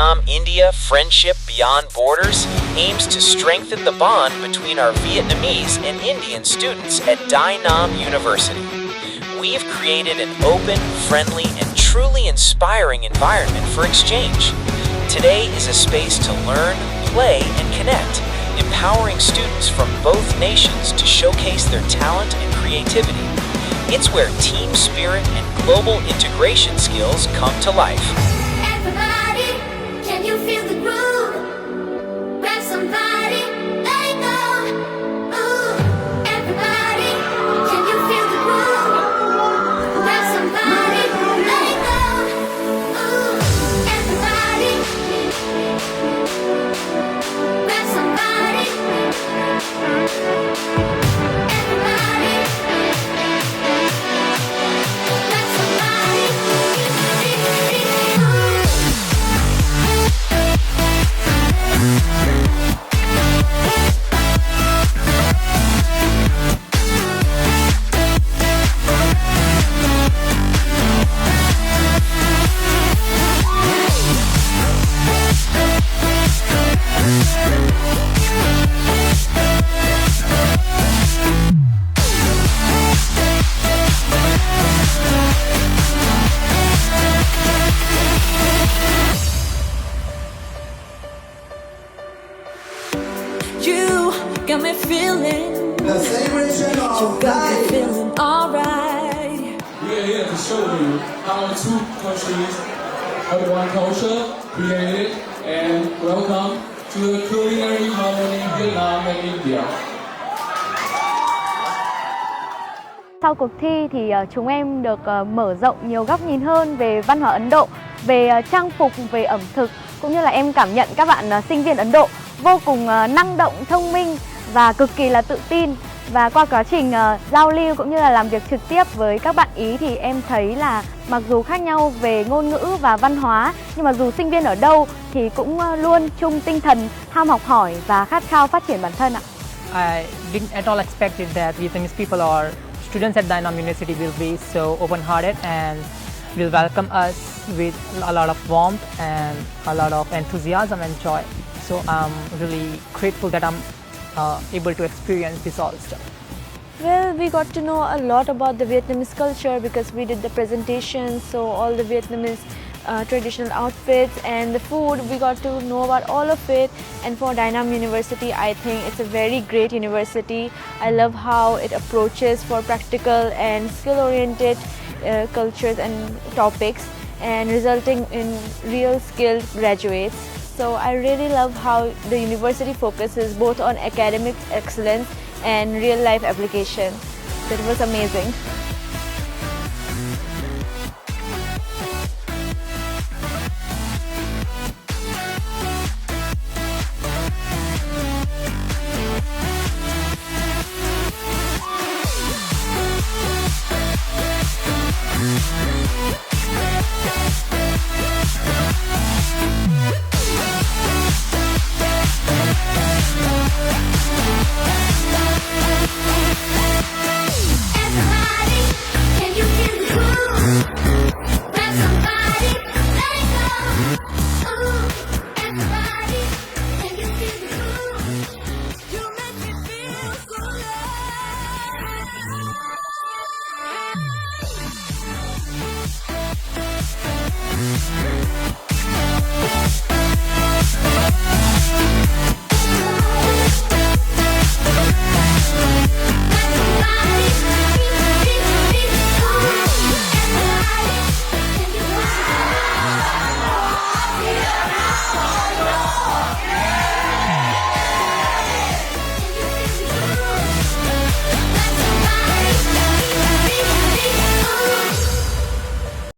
Vietnam-India Friendship Beyond Borders aims to strengthen the bond between our Vietnamese and Indian students at Dai Nam University. We've created an open, friendly, and truly inspiring environment for exchange. Today is a space to learn, play, and connect, empowering students from both nations to showcase their talent and creativity. It's where team spirit and global integration skills come to life. Everybody, can you feel the groove? Grab somebody, let it go. Ooh, everybody, can you feel the groove? Grab somebody, let it go. Ooh, everybody, grab somebody. Everybody, grab somebody. You got me feeling, The celebration of Dai. feeling alright. We are here to show you how two countries of one culture created and welcome to the culinary harmony Vietnam and India. Sau cuộc thi thì chúng em được mở rộng nhiều góc nhìn hơn về văn hóa Ấn Độ, về trang phục, về ẩm thực, cũng như là em cảm nhận các bạn sinh viên Ấn Độ vô cùng năng động, thông minh và cực kỳ là tự tin. Và qua quá trình giao lưu cũng như là làm việc trực tiếp với các bạn Ý thì em thấy là mặc dù khác nhau về ngôn ngữ và văn hóa, nhưng mà dù sinh viên ở đâu thì cũng luôn chung tinh thần ham học hỏi và khát khao phát triển bản thân ạ. I didn't at all expected that Vietnamese people or students at Dai Nam University will be so open-hearted and will welcome us with a lot of warmth and a lot of enthusiasm and joy. So I'm really grateful that I'm able to experience this all stuff. Well, we got to know a lot about the Vietnamese culture because we did the presentation, so all the Vietnamese traditional outfits and the food, we got to know about all of it. And for Dai Nam University, I think it's a very great university. I love how it approaches for practical and skill-oriented cultures and topics, and resulting in real skilled graduates. So I really love how the university focuses both on academic excellence and real life application. That was amazing.